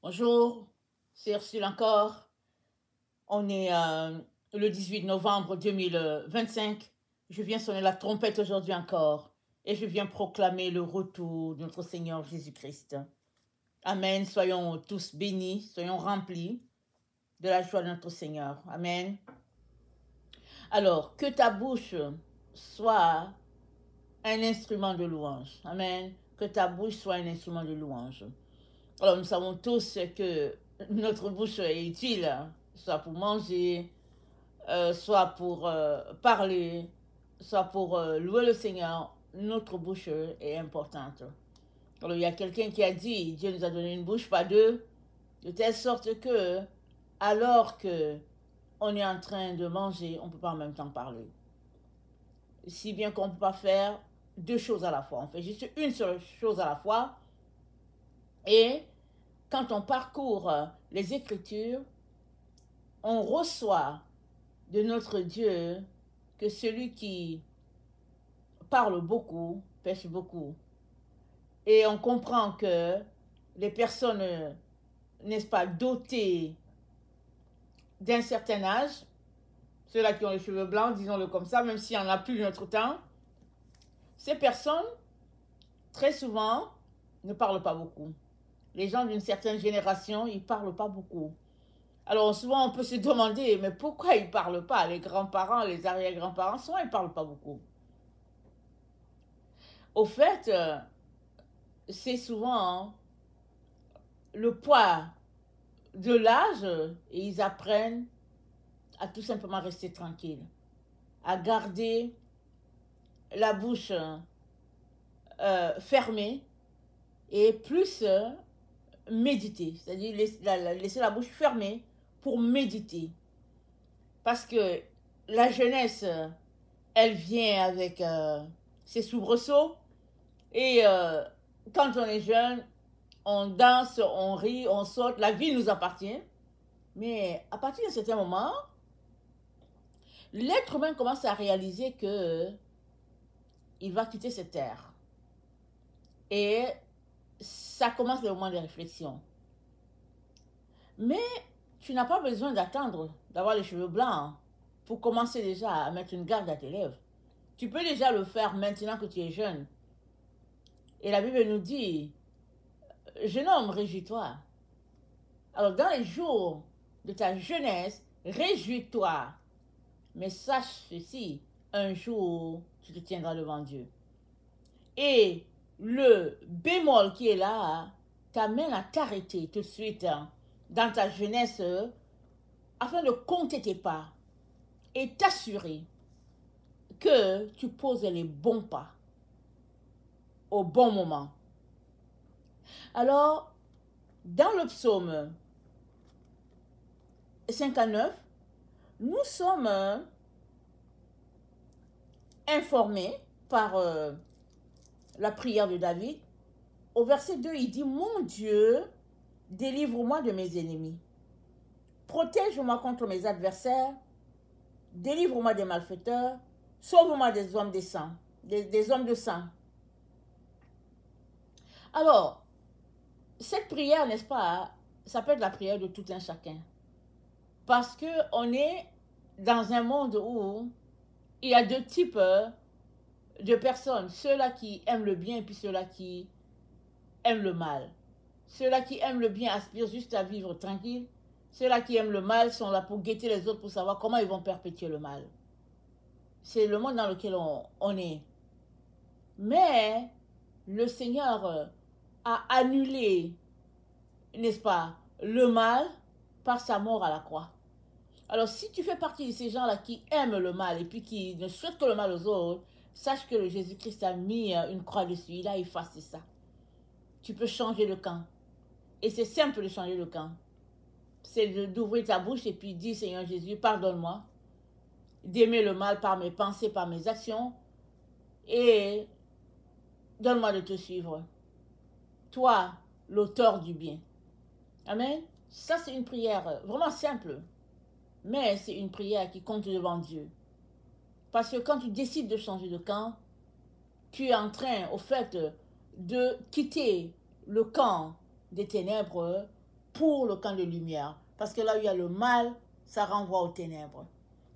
Bonjour, c'est Ursule encore. On est le 18 novembre 2025. Je viens sonner la trompette aujourd'hui encore et je viens proclamer le retour de notre Seigneur Jésus-Christ. Amen. Soyons tous bénis, soyons remplis de la joie de notre Seigneur. Amen. Alors, que ta bouche soit un instrument de louange. Amen. Que ta bouche soit un instrument de louange. Alors, nous savons tous que notre bouche est utile, soit pour manger, soit pour parler, soit pour louer le Seigneur. Notre bouche est importante. Alors, il y a quelqu'un qui a dit, Dieu nous a donné une bouche, pas deux, de telle sorte que, alors que on est en train de manger, on ne peut pas en même temps parler. Si bien qu'on ne peut pas faire deux choses à la fois. On fait juste une seule chose à la fois. Et quand on parcourt les Écritures, on reçoit de notre Dieu que celui qui parle beaucoup pêche beaucoup. Et on comprend que les personnes, n'est-ce pas, dotées d'un certain âge, ceux-là qui ont les cheveux blancs, disons-le comme ça, même s'il n'y en a plus de notre temps, ces personnes, très souvent, ne parlent pas beaucoup. Les gens d'une certaine génération, ils ne parlent pas beaucoup. Alors souvent on peut se demander, mais pourquoi ils ne parlent pas? Les grands-parents, les arrière-grands-parents, souvent ils ne parlent pas beaucoup. Au fait, c'est souvent le poids de l'âge et ils apprennent à tout simplement rester tranquilles, à garder la bouche fermée et plus méditer, c'est-à-dire laisser la bouche fermée pour méditer. Parce que la jeunesse, elle vient avec ses soubresauts et quand on est jeune, on danse, on rit, on saute, la vie nous appartient. Mais à partir d'un certain moment, l'être humain commence à réaliser que il va quitter cette terre. Et ça commence le moment de réflexion. Mais tu n'as pas besoin d'attendre d'avoir les cheveux blancs pour commencer déjà à mettre une garde à tes lèvres. Tu peux déjà le faire maintenant que tu es jeune. Et la Bible nous dit, jeune homme, réjouis-toi. Alors dans les jours de ta jeunesse, réjouis-toi. Mais sache ceci, un jour, tu te tiendras devant Dieu. Et le bémol qui est là t'amène à t'arrêter tout de suite dans ta jeunesse afin de compter tes pas et t'assurer que tu poses les bons pas au bon moment. Alors, dans le psaume 59, nous sommes informés par la prière de David. Au verset 2, il dit, « Mon Dieu, délivre-moi de mes ennemis. Protège-moi contre mes adversaires. Délivre-moi des malfaiteurs. Sauve-moi des hommes des sang, des hommes de sang. » Alors, cette prière, n'est-ce pas, ça peut être la prière de tout un chacun. Parce qu'on est dans un monde où il y a deux types de personnes. Ceux-là qui aiment le bien et puis ceux-là qui aiment le mal. Ceux-là qui aiment le bien aspirent juste à vivre tranquille. Ceux-là qui aiment le mal sont là pour guetter les autres pour savoir comment ils vont perpétuer le mal. C'est le monde dans lequel on est. Mais le Seigneur a annulé, n'est-ce pas, le mal par sa mort à la croix. Alors si tu fais partie de ces gens-là qui aiment le mal et puis qui ne souhaitent que le mal aux autres, sache que Jésus-Christ a mis une croix dessus, il a effacé ça. Tu peux changer de camp. Et c'est simple de changer de camp. C'est d'ouvrir ta bouche et puis dire, Seigneur Jésus, pardonne-moi d'aimer le mal par mes pensées, par mes actions, et donne-moi de te suivre. Toi, l'auteur du bien. Amen. Ça, c'est une prière vraiment simple, mais c'est une prière qui compte devant Dieu. Parce que quand tu décides de changer de camp, tu es en train, au fait, de quitter le camp des ténèbres pour le camp de lumière. Parce que là où il y a le mal, ça renvoie aux ténèbres.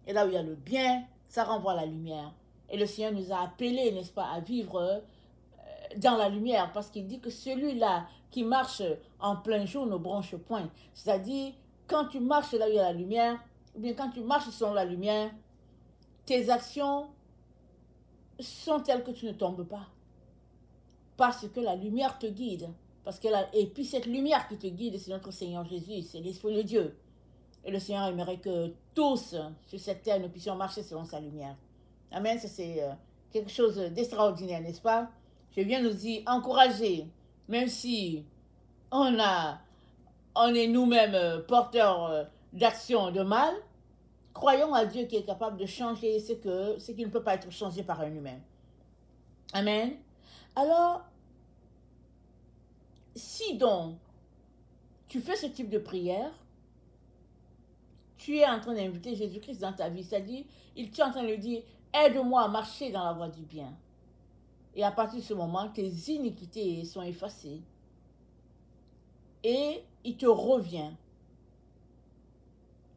Et là où il y a le bien, ça renvoie à la lumière. Et le Seigneur nous a appelés, n'est-ce pas, à vivre dans la lumière. Parce qu'il dit que celui-là qui marche en plein jour ne bronche point. C'est-à-dire, quand tu marches là où il y a la lumière, ou bien quand tu marches selon la lumière, tes actions sont telles que tu ne tombes pas. Parce que la lumière te guide. Et puis cette lumière qui te guide, c'est notre Seigneur Jésus, c'est l'Esprit de Dieu. Et le Seigneur aimerait que tous sur cette terre nous puissions marcher selon sa lumière. Amen, ça c'est quelque chose d'extraordinaire, n'est-ce pas? Je viens nous y encourager, même si on est nous-mêmes porteurs d'actions de mal, croyons à Dieu qui est capable de changer ce qui ne peut pas être changé par un humain. Amen. Alors, si donc tu fais ce type de prière, tu es en train d'inviter Jésus-Christ dans ta vie. C'est-à-dire, tu es en train de lui dire, aide-moi à marcher dans la voie du bien. Et à partir de ce moment, tes iniquités sont effacées. Et il te revient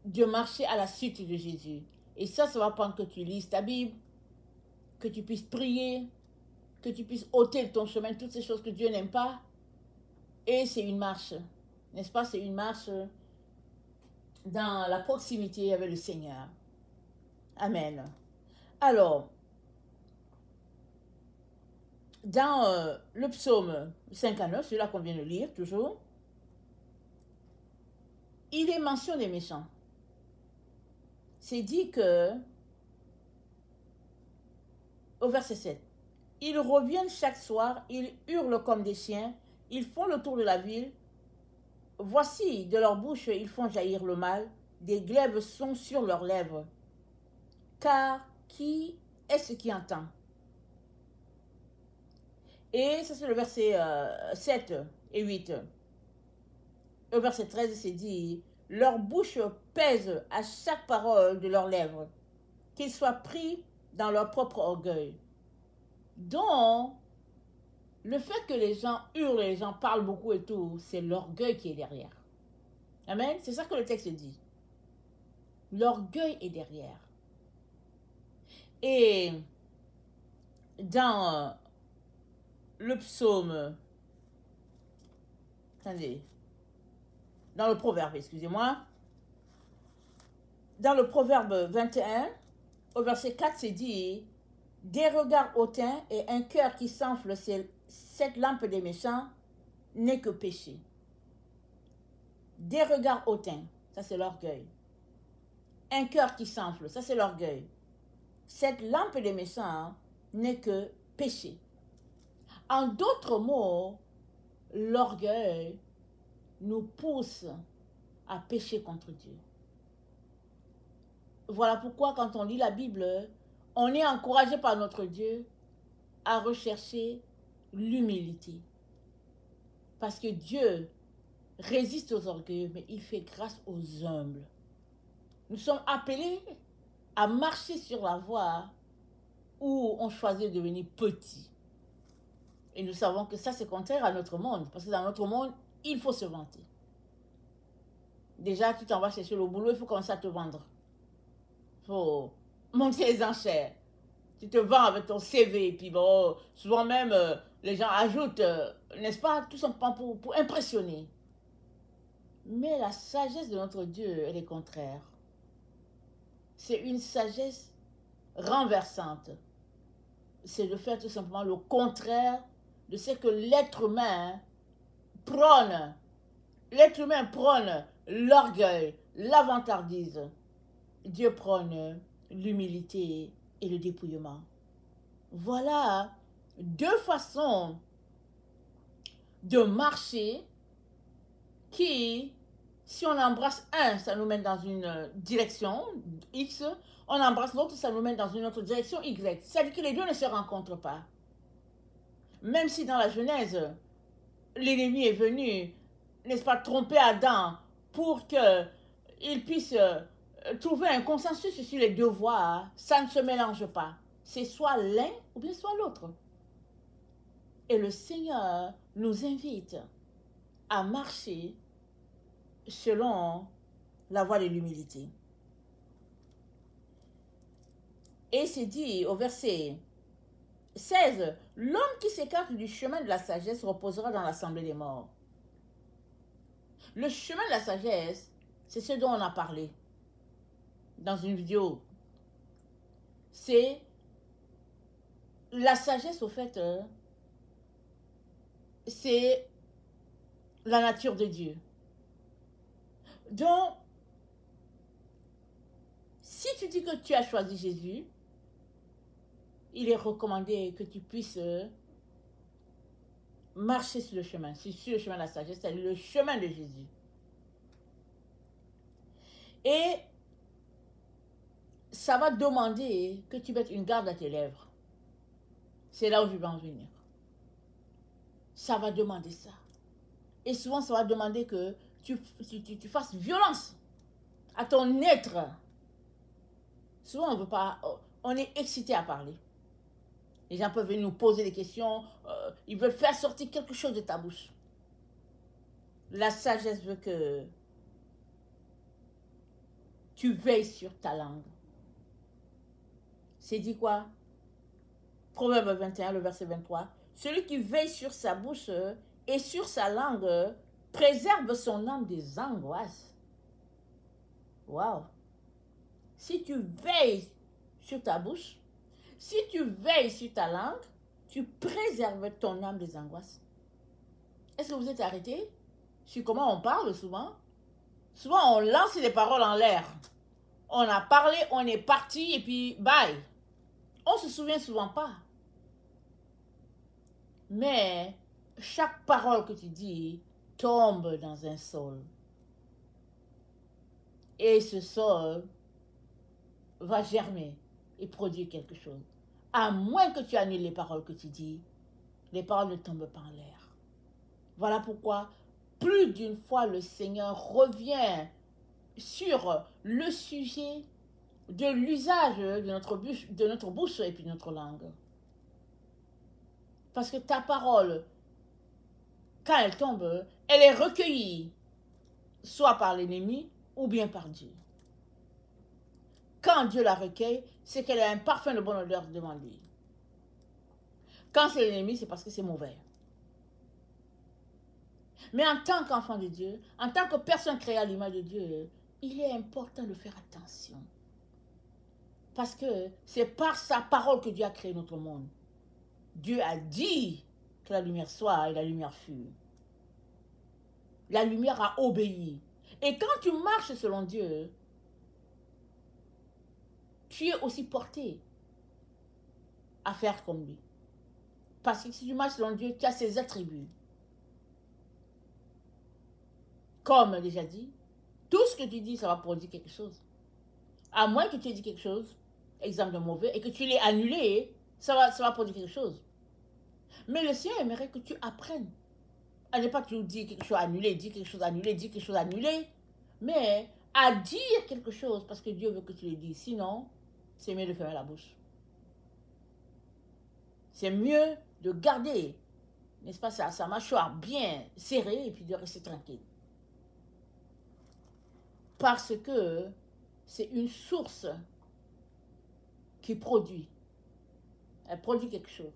de marcher à la suite de Jésus. Et ça va prendre que tu lises ta Bible, que tu puisses prier, que tu puisses ôter de ton chemin toutes ces choses que Dieu n'aime pas. Et c'est une marche, n'est-ce pas? C'est une marche dans la proximité avec le Seigneur. Amen. Alors, dans le psaume 59, celui-là qu'on vient de lire toujours, il est mention des méchants. C'est dit que, au verset 7, ils reviennent chaque soir, ils hurlent comme des chiens, ils font le tour de la ville. Voici, de leur bouche, ils font jaillir le mal, des glaives sont sur leurs lèvres. Car qui est-ce qui entend? Et ça, c'est le verset 7 et 8. Au verset 13, c'est dit, leur bouche pèse à chaque parole de leurs lèvres, qu'ils soient pris dans leur propre orgueil. Donc, le fait que les gens hurlent, les gens parlent beaucoup et tout, c'est l'orgueil qui est derrière. Amen. C'est ça que le texte dit. L'orgueil est derrière. Et dans le psaume, attendez, dans le proverbe, excusez-moi, dans le proverbe 21, au verset 4, c'est dit, des regards hautains et un cœur qui s'enfle, cette lampe des méchants n'est que péché. Des regards hautains, ça c'est l'orgueil. Un cœur qui s'enfle, ça c'est l'orgueil. Cette lampe des méchants n'est que péché. En d'autres mots, l'orgueil nous pousse à pécher contre Dieu. Voilà pourquoi quand on lit la Bible, on est encouragé par notre Dieu à rechercher l'humilité. Parce que Dieu résiste aux orgueilleux, mais il fait grâce aux humbles. Nous sommes appelés à marcher sur la voie où on choisit de devenir petit. Et nous savons que ça, c'est contraire à notre monde. Parce que dans notre monde, il faut se vanter. Déjà, tu t'en vas chercher le boulot, il faut commencer à te vendre. Il faut monter les enchères. Tu te vends avec ton CV. Et puis bon, souvent même, les gens ajoutent, n'est-ce pas, tout simplement pour impressionner. Mais la sagesse de notre Dieu, elle est contraire. C'est une sagesse renversante. C'est de faire tout simplement le contraire de ce que l'être humain prône. L'être humain prône l'orgueil, l'avantardise. Dieu prône l'humilité et le dépouillement. Voilà deux façons de marcher qui, si on embrasse un, ça nous mène dans une direction X, on embrasse l'autre, ça nous mène dans une autre direction Y. C'est-à-dire que les deux ne se rencontrent pas. Même si dans la Genèse, l'ennemi est venu, n'est-ce pas, tromper Adam pour qu'il puisse trouver un consensus sur les deux voies, ça ne se mélange pas. C'est soit l'un ou bien soit l'autre. Et le Seigneur nous invite à marcher selon la voie de l'humilité. Et c'est dit au verset 16, l'homme qui s'écarte du chemin de la sagesse reposera dans l'assemblée des morts. Le chemin de la sagesse, c'est ce dont on a parlé dans une vidéo. C'est la sagesse, au fait, c'est la nature de Dieu. Donc, si tu dis que tu as choisi Jésus, il est recommandé que tu puisses marcher sur le chemin, sur le chemin de la sagesse, c'est le chemin de Jésus. Et ça va demander que tu mettes une garde à tes lèvres. C'est là où je vais en venir. Ça va demander ça. Et souvent, ça va demander que tu fasses violence à ton être. Souvent, on veut pas, on est excité à parler. Les gens peuvent venir nous poser des questions. Ils veulent faire sortir quelque chose de ta bouche. La sagesse veut que tu veilles sur ta langue. C'est dit quoi? Proverbe 21, le verset 23. Celui qui veille sur sa bouche et sur sa langue préserve son âme des angoisses. Waouh! Si tu veilles sur ta bouche, si tu veilles sur ta langue, tu préserves ton âme des angoisses. Est-ce que vous êtes arrêtés sur comment on parle souvent? Souvent, on lance les paroles en l'air. On a parlé, on est parti et puis bye. On ne se souvient souvent pas. Mais chaque parole que tu dis tombe dans un sol. Et ce sol va germer et produire quelque chose. À moins que tu annules les paroles que tu dis, les paroles ne tombent pas en l'air. Voilà pourquoi plus d'une fois le Seigneur revient sur le sujet de l'usage de notre bouche et puis de notre langue. Parce que ta parole, quand elle tombe, elle est recueillie, soit par l'ennemi ou bien par Dieu. Quand Dieu la recueille, c'est qu'elle a un parfum de bonne odeur devant lui. Quand c'est l'ennemi, c'est parce que c'est mauvais. Mais en tant qu'enfant de Dieu, en tant que personne créée à l'image de Dieu, il est important de faire attention. Parce que c'est par sa parole que Dieu a créé notre monde. Dieu a dit que la lumière soit et la lumière fut. La lumière a obéi. Et quand tu marches selon Dieu, tu es aussi porté à faire comme lui. Parce que si tu marches selon Dieu, tu as ses attributs. Comme déjà dit, tout ce que tu dis, ça va produire quelque chose. À moins que tu aies dit quelque chose, exemple de mauvais, et que tu l'aies annulé, ça va produire quelque chose. Mais le Seigneur aimerait que tu apprennes à ne pas toujours dire quelque chose annulé, dire quelque chose annulé, dire quelque chose annulé, mais à dire quelque chose parce que Dieu veut que tu le dises. Sinon, c'est mieux de fermer la bouche. C'est mieux de garder, n'est-ce pas, sa mâchoire bien serrée et puis de rester tranquille. Parce que c'est une source qui produit. Elle produit quelque chose.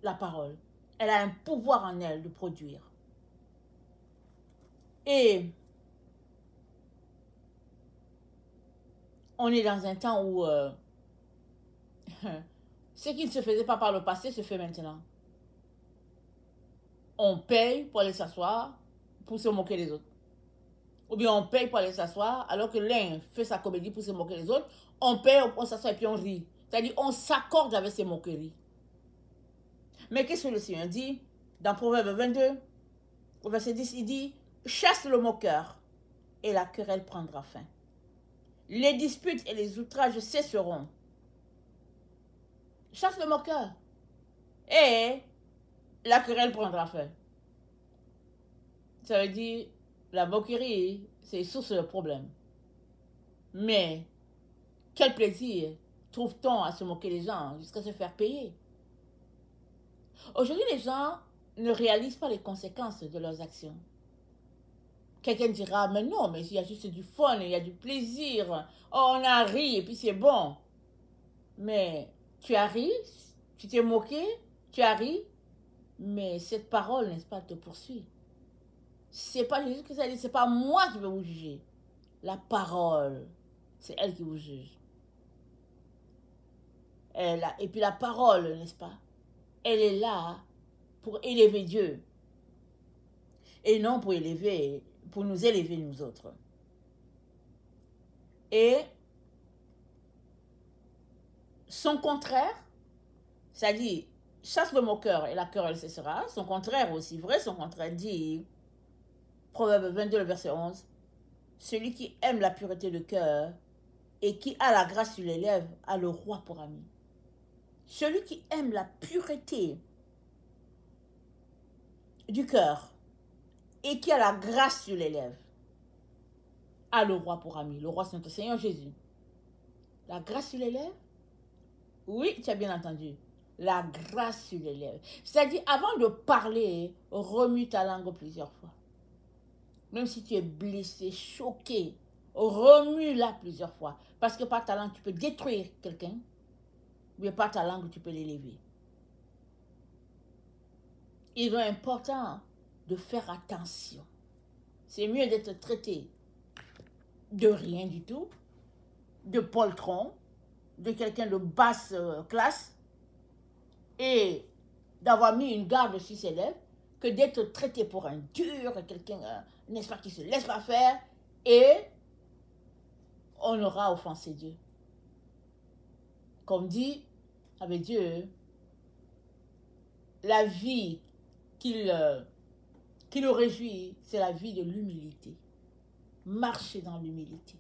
La parole. Elle a un pouvoir en elle de produire. Et on est dans un temps où ce qui ne se faisait pas par le passé se fait maintenant. On paye pour aller s'asseoir pour se moquer des autres. Ou bien on paye pour aller s'asseoir alors que l'un fait sa comédie pour se moquer des autres. On paye, on s'assoit et puis on rit. C'est-à-dire on s'accorde avec ces moqueries. Mais qu'est-ce que le Seigneur dit dans Proverbe 22, au verset 10, il dit « Chasse le moqueur et la querelle prendra fin. Les disputes et les outrages cesseront. » Chasse le moqueur et la querelle prendra fin. Ça veut dire la moquerie, c'est source de problème. Mais quel plaisir trouve-t-on à se moquer des gens jusqu'à se faire payer? Aujourd'hui, les gens ne réalisent pas les conséquences de leurs actions. Quelqu'un dira, mais non, mais il y a juste du fun, il y a du plaisir. Oh, on a ri et puis c'est bon. Mais tu as ri, tu t'es moqué, tu as ri, mais cette parole, n'est-ce pas, te poursuit. C'est pas Jésus qui s'est dit, c'est pas moi qui vais vous juger. La parole, c'est elle qui vous juge. Et puis la parole, n'est-ce pas, elle est là pour élever Dieu. Et non pour nous élever nous autres. Et son contraire, c'est-à-dire, chasse le moqueur et la querelle cessera. Son contraire aussi vrai, son contraire dit, Proverbe 22, le verset 11, celui qui aime la pureté de cœur et qui a la grâce sur les lèvres a le roi pour ami. Celui qui aime la pureté du cœur et qui a la grâce sur les lèvres a le roi pour ami. Le roi, c'est notre Seigneur Jésus. La grâce sur les lèvres? Oui, tu as bien entendu. La grâce sur les lèvres. C'est-à-dire, avant de parler, remue ta langue plusieurs fois. Même si tu es blessé, choqué, remue-la plusieurs fois. Parce que par ta langue, tu peux détruire quelqu'un, mais par ta langue, tu peux l'élever. Il est important de faire attention. C'est mieux d'être traité de rien du tout, de poltron, de quelqu'un de basse classe, et d'avoir mis une garde sur ses lèvres, que d'être traité pour un dur, quelqu'un, n'est-ce pas, qui se laisse pas faire, et on aura offensé Dieu. Comme dit avec Dieu, la vie qui le réjouit, c'est la vie de l'humilité. Marcher dans l'humilité.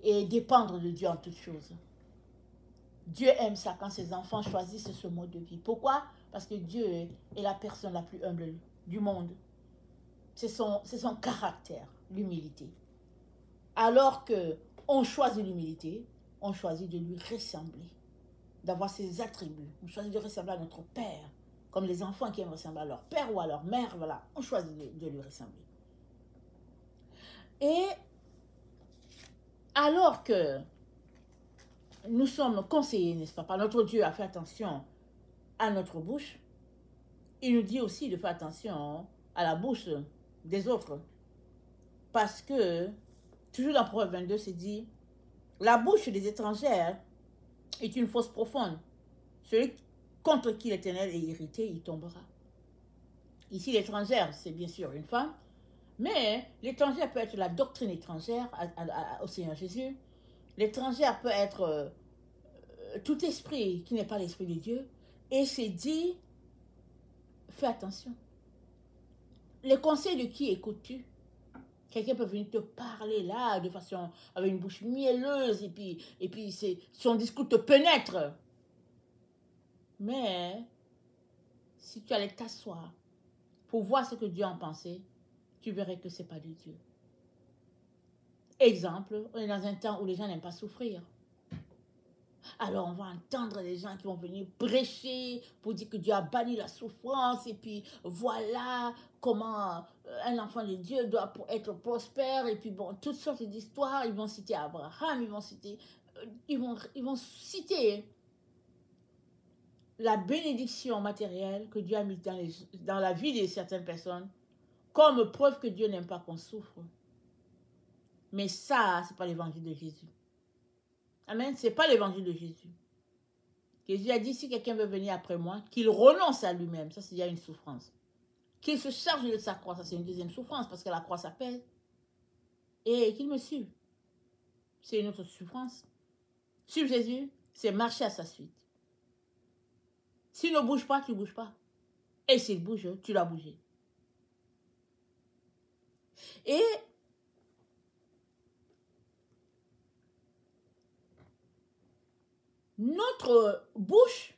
Et dépendre de Dieu en toutes choses. Dieu aime ça quand ses enfants choisissent ce mode de vie. Pourquoi? Parce que Dieu est la personne la plus humble du monde. C'est son caractère, l'humilité. Alors qu'on choisit l'humilité, on choisit de lui ressembler, d'avoir ses attributs. On choisit de ressembler à notre Père, comme les enfants qui aiment ressembler à leur père ou à leur mère. Voilà, on choisit de lui ressembler. Et alors que nous sommes conseillés, n'est-ce pas, par notre Dieu à faire attention à notre bouche, il nous dit aussi de faire attention à la bouche des autres. Parce que, toujours dans Proverbe 22, c'est dit, la bouche des étrangères est une fosse profonde. Celui contre qui l'Éternel est irrité, il tombera. Ici, l'étrangère, c'est bien sûr une femme, mais l'étrangère peut être la doctrine étrangère au Seigneur Jésus. L'étrangère peut être tout esprit qui n'est pas l'esprit de Dieu. Et c'est dit, fais attention. Les conseils de qui écoutes-tu? Quelqu'un peut venir te parler là, de façon, avec une bouche mielleuse, et puis son discours te pénètre. Mais, si tu allais t'asseoir pour voir ce que Dieu en pensait, tu verrais que ce n'est pas de Dieu. Exemple, on est dans un temps où les gens n'aiment pas souffrir. Alors on va entendre des gens qui vont venir prêcher pour dire que Dieu a banni la souffrance et puis voilà comment un enfant de Dieu doit être prospère et puis bon, toutes sortes d'histoires. Ils vont citer Abraham, ils vont citer la bénédiction matérielle que Dieu a mise dans la vie de certaines personnes comme preuve que Dieu n'aime pas qu'on souffre. Mais ça, ce n'est pas l'évangile de Jésus. Amen, ce n'est pas l'évangile de Jésus. Jésus a dit, si quelqu'un veut venir après moi, qu'il renonce à lui-même. Ça, c'est déjà une souffrance. Qu'il se charge de sa croix. Ça, c'est une deuxième souffrance parce que la croix s'appelle. Et qu'il me suive. C'est une autre souffrance. Suivre Jésus, c'est marcher à sa suite. S'il ne bouge pas, tu ne bouges pas. Et s'il bouge, tu dois bouger. Et notre bouche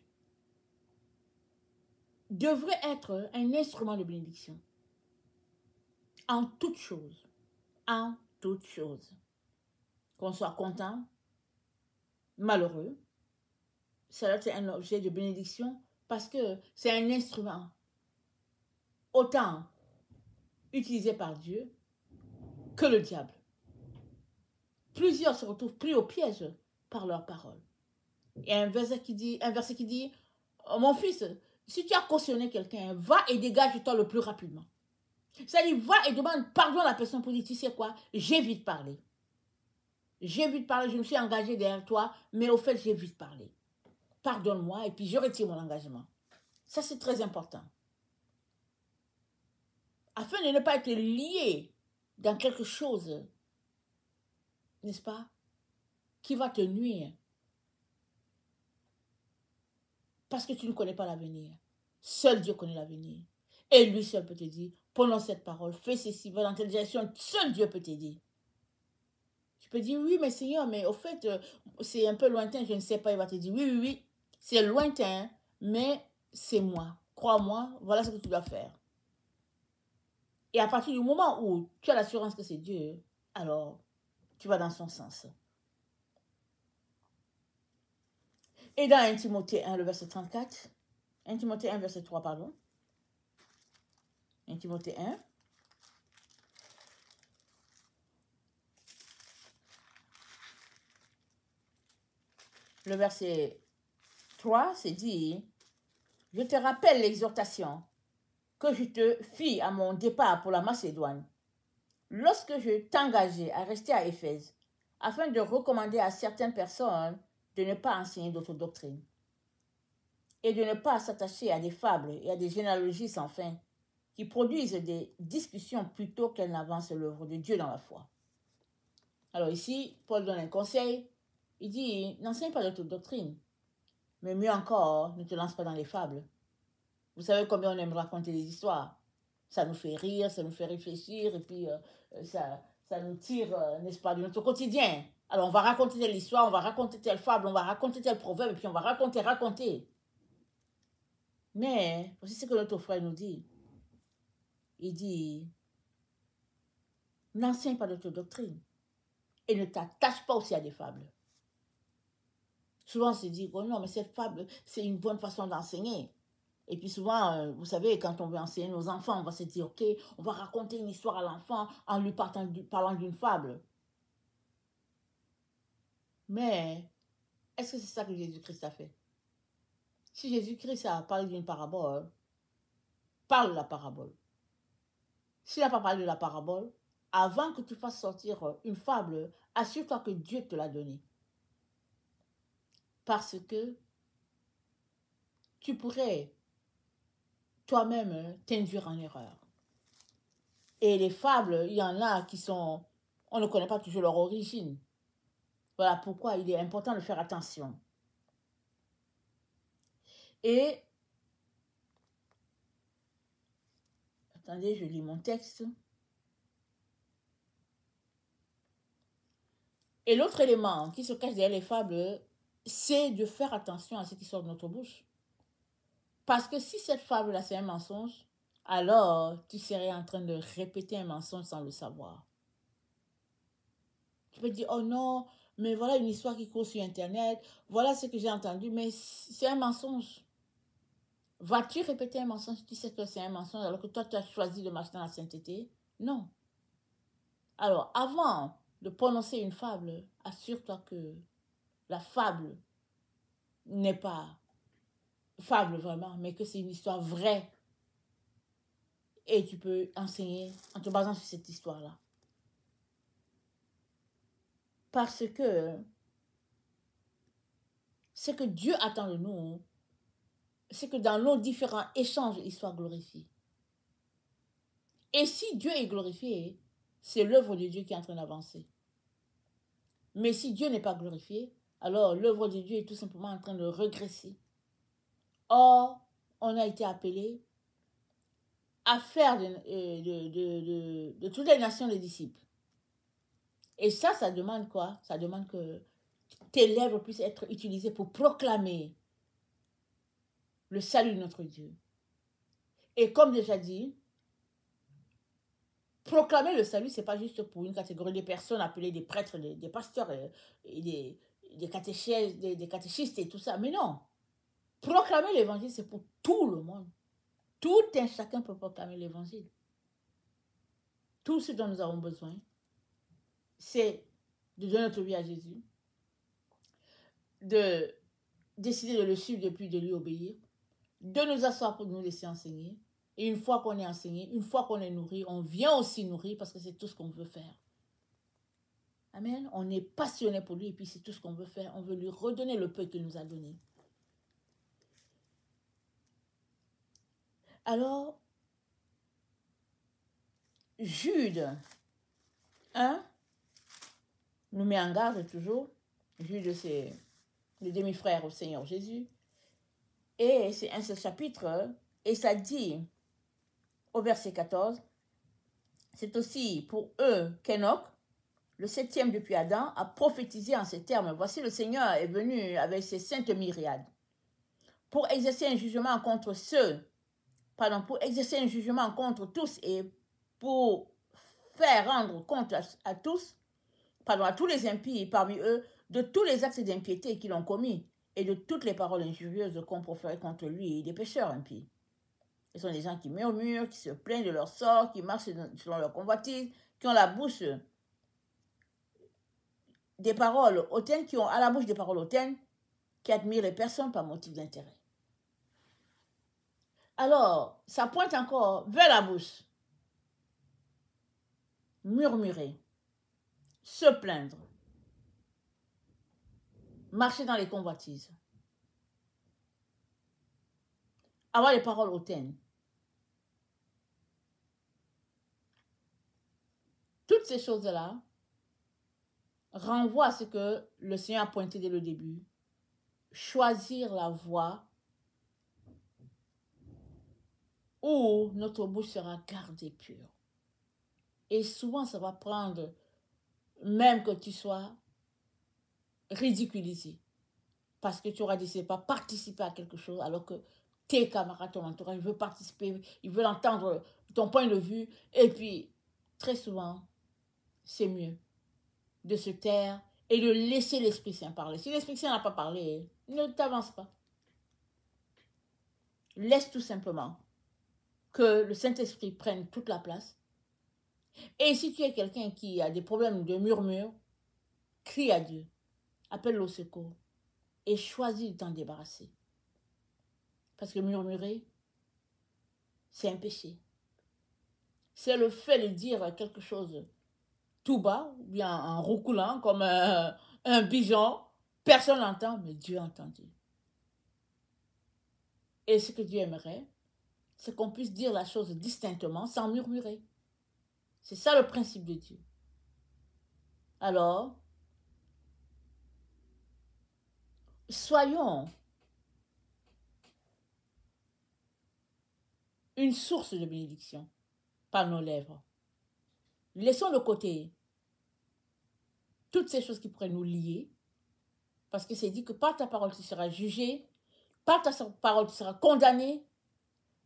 devrait être un instrument de bénédiction. En toutes choses. En toutes choses. Qu'on soit content, malheureux, ça doit être un objet de bénédiction parce que c'est un instrument autant utilisé par Dieu que le diable. Plusieurs se retrouvent pris au piège par leurs paroles. Il y a un verset qui dit, oh, mon fils, si tu as cautionné quelqu'un, va et dégage-toi le plus rapidement. C'est-à-dire, va et demande pardon à la personne pour dire, tu sais quoi, j'ai vite parlé. J'ai vite parlé, je me suis engagé derrière toi, mais au fait, j'ai vite parlé. Pardonne-moi et puis je retire mon engagement. Ça, c'est très important. Afin de ne pas être lié dans quelque chose, n'est-ce pas, qui va te nuire. Parce que tu ne connais pas l'avenir. Seul Dieu connaît l'avenir. Et lui seul peut te dire, prononce cette parole, fais ceci, va dans telle direction. Seul Dieu peut te dire. Tu peux dire, oui, mais Seigneur, mais au fait, c'est un peu lointain, je ne sais pas. Il va te dire, oui, oui, oui, c'est lointain, mais c'est moi. Crois-moi, voilà ce que tu dois faire. Et à partir du moment où tu as l'assurance que c'est Dieu, alors tu vas dans son sens. Et dans 1 Timothée 1, le verset 34, 1 Timothée 1, verset 3, pardon. 1 Timothée 1. Le verset 3, c'est dit, je te rappelle l'exhortation que je te fis à mon départ pour la Macédoine, lorsque je t'engageais à rester à Éphèse, afin de recommander à certaines personnes de ne pas enseigner d'autres doctrines et de ne pas s'attacher à des fables et à des généalogies sans fin qui produisent des discussions plutôt qu'elles n'avancent l'œuvre de Dieu dans la foi. Alors ici, Paul donne un conseil. Il dit, n'enseigne pas d'autres doctrines, mais mieux encore, ne te lance pas dans les fables. Vous savez combien on aime raconter des histoires. Ça nous fait rire, ça nous fait réfléchir, et puis ça nous tire, n'est-ce pas, de notre quotidien. Alors on va raconter telle histoire, on va raconter telle fable, on va raconter tel proverbe, et puis on va raconter. Mais, voici ce que notre frère nous dit. Il dit, n'enseigne pas d'autres doctrines, et ne t'attache pas aussi à des fables. Souvent on se dit, oh non, mais cette fable, c'est une bonne façon d'enseigner. Et puis souvent, vous savez, quand on veut enseigner nos enfants, on va se dire, ok, on va raconter une histoire à l'enfant en lui parlant d'une fable. Mais, est-ce que c'est ça que Jésus-Christ a fait? Si Jésus-Christ a parlé d'une parabole, parle de la parabole. S'il n'a pas parlé de la parabole, avant que tu fasses sortir une fable, assure-toi que Dieu te l'a donnée. Parce que tu pourrais toi-même t'induire en erreur. Et les fables, il y en a qui sont... On ne connaît pas toujours leur origine. Voilà pourquoi il est important de faire attention. Et... Attendez, je lis mon texte. Et l'autre élément qui se cache derrière les fables, c'est de faire attention à ce qui sort de notre bouche. Parce que si cette fable-là, c'est un mensonge, alors tu serais en train de répéter un mensonge sans le savoir. Tu peux dire, oh non, mais voilà une histoire qui court sur Internet, voilà ce que j'ai entendu, mais c'est un mensonge. Vas-tu répéter un mensonge si tu sais que c'est un mensonge alors que toi, tu as choisi de marcher dans la sainteté? Non. Alors, avant de prononcer une fable, assure-toi que la fable n'est pas fable vraiment, mais que c'est une histoire vraie. Et tu peux enseigner en te basant sur cette histoire-là. Parce que ce que Dieu attend de nous, c'est que dans nos différents échanges, il soit glorifié. Et si Dieu est glorifié, c'est l'œuvre de Dieu qui est en train d'avancer. Mais si Dieu n'est pas glorifié, alors l'œuvre de Dieu est tout simplement en train de régresser. Or, on a été appelé à faire de toutes les nations des disciples. Et ça demande quoi? Ça demande que tes lèvres puissent être utilisées pour proclamer le salut de notre Dieu. Et comme déjà dit, proclamer le salut, ce n'est pas juste pour une catégorie de personnes appelées des prêtres, des pasteurs, et des catéchistes et tout ça. Mais non, proclamer l'évangile, c'est pour tout le monde. Tout un chacun peut proclamer l'évangile. Tout ce dont nous avons besoin, c'est de donner notre vie à Jésus, de décider de le suivre depuis de lui obéir, de nous asseoir pour nous laisser enseigner. Et une fois qu'on est enseigné, une fois qu'on est nourri, on vient aussi nourrir parce que c'est tout ce qu'on veut faire. Amen. On est passionné pour lui et puis c'est tout ce qu'on veut faire. On veut lui redonner le peu qu'il nous a donné. Alors, Jude 1 nous met en garde toujours. Jude, c'est le demi-frère au Seigneur Jésus. Et c'est un seul chapitre. Et ça dit, au verset 14, c'est aussi pour eux qu'Enoch, le 7e depuis Adam, a prophétisé en ces termes. Voici, le Seigneur est venu avec ses saintes myriades pour exercer un jugement contre pour exercer un jugement contre tous et pour faire rendre compte à tous, à tous les impies parmi eux, de tous les actes d'impiété qu'ils ont commis et de toutes les paroles injurieuses qu'on profère contre lui et des pécheurs impies. Ce sont des gens qui murmurent, qui se plaignent de leur sort, qui marchent selon leur convoitise, qui ont la bouche des paroles hautaines, qui ont à la bouche des paroles hautaines, qui admirent les personnes par motif d'intérêt. Alors, ça pointe encore vers la bouche. Murmurer, se plaindre, marcher dans les convoitises, avoir les paroles hautaines. Toutes ces choses-là renvoient à ce que le Seigneur a pointé dès le début. Choisir la voie où notre bouche sera gardée pure. Et souvent, ça va prendre, même que tu sois ridiculisé, parce que tu auras décidé de ne pas participer à quelque chose, alors que tes camarades, ton entourage, veulent participer, ils veulent entendre ton point de vue. Et puis, très souvent, c'est mieux de se taire et de laisser l'Esprit Saint parler. Si l'Esprit Saint n'a pas parlé, ne t'avance pas. Laisse tout simplement que le Saint-Esprit prenne toute la place. Et si tu es quelqu'un qui a des problèmes de murmure, crie à Dieu, appelle-le au secours et choisis de t'en débarrasser. Parce que murmurer, c'est un péché. C'est le fait de dire quelque chose tout bas, ou bien en roucoulant comme un pigeon. Personne n'entend, mais Dieu a entendu. Et ce que Dieu aimerait, c'est qu'on puisse dire la chose distinctement sans murmurer. C'est ça le principe de Dieu. Alors, soyons une source de bénédiction par nos lèvres. Laissons de côté toutes ces choses qui pourraient nous lier, parce que c'est dit que par ta parole tu seras jugé, par ta parole tu seras condamné.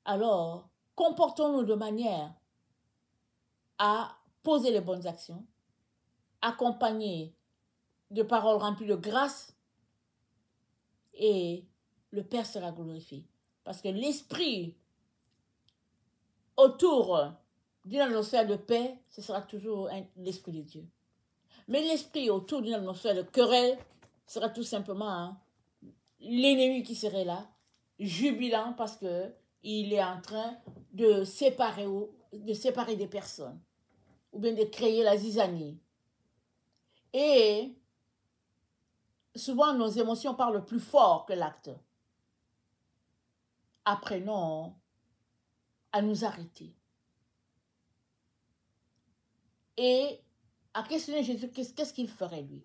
Alors, comportons-nous de manière à poser les bonnes actions, accompagnées de paroles remplies de grâce, et le Père sera glorifié. Parce que l'esprit autour d'une atmosphère de paix, ce sera toujours l'esprit de Dieu. Mais l'esprit autour d'une atmosphère de querelle sera tout simplement l'ennemi qui serait là, jubilant parce qu'il est en train de séparer des personnes, ou bien de créer la zizanie. Et souvent, nos émotions parlent plus fort que l'acte. Apprenons à nous arrêter et à questionner Jésus, qu'est-ce qu'il ferait lui?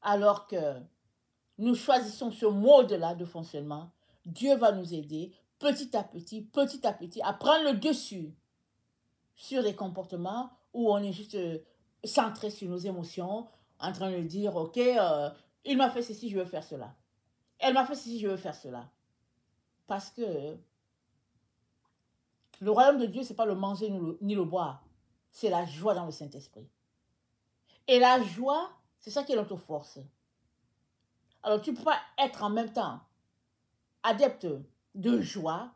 Alors que nous choisissons ce mode-là de fonctionnement, Dieu va nous aider petit à petit, à prendre le dessus sur des comportements où on est juste centré sur nos émotions, en train de dire, ok, il m'a fait ceci, je veux faire cela. Elle m'a fait ceci, je veux faire cela. Parce que le royaume de Dieu, ce n'est pas le manger ni le boire. C'est la joie dans le Saint-Esprit. Et la joie, c'est ça qui est notre force. Alors, tu ne peux pas être en même temps adepte de joie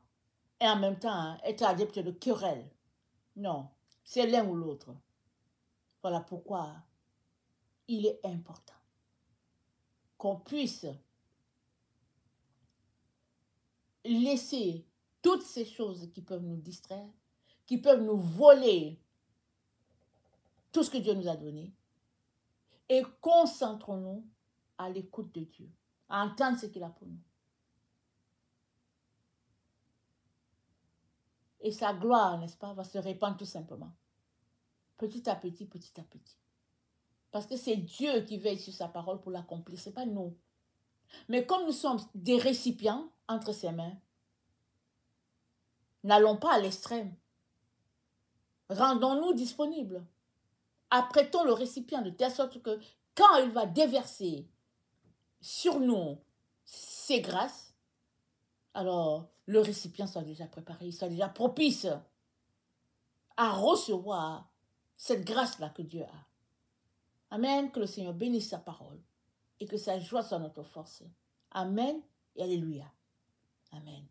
et en même temps être adepte de querelle. Non. C'est l'un ou l'autre. Voilà pourquoi il est important qu'on puisse laisser toutes ces choses qui peuvent nous distraire, qui peuvent nous voler tout ce que Dieu nous a donné, et concentrons-nous à l'écoute de Dieu, à entendre ce qu'il a pour nous. Et sa gloire, n'est-ce pas, va se répandre tout simplement. Petit à petit, petit à petit. Parce que c'est Dieu qui veille sur sa parole pour l'accomplir, ce n'est pas nous. Mais comme nous sommes des récipients entre ses mains, n'allons pas à l'extrême. Rendons-nous disponibles. Apprêtons le récipient de telle sorte que quand il va déverser sur nous ses grâces, alors le récipient soit déjà préparé, soit déjà propice à recevoir cette grâce-là que Dieu a. Amen, que le Seigneur bénisse sa parole et que sa joie soit notre force. Amen et alléluia. Amen.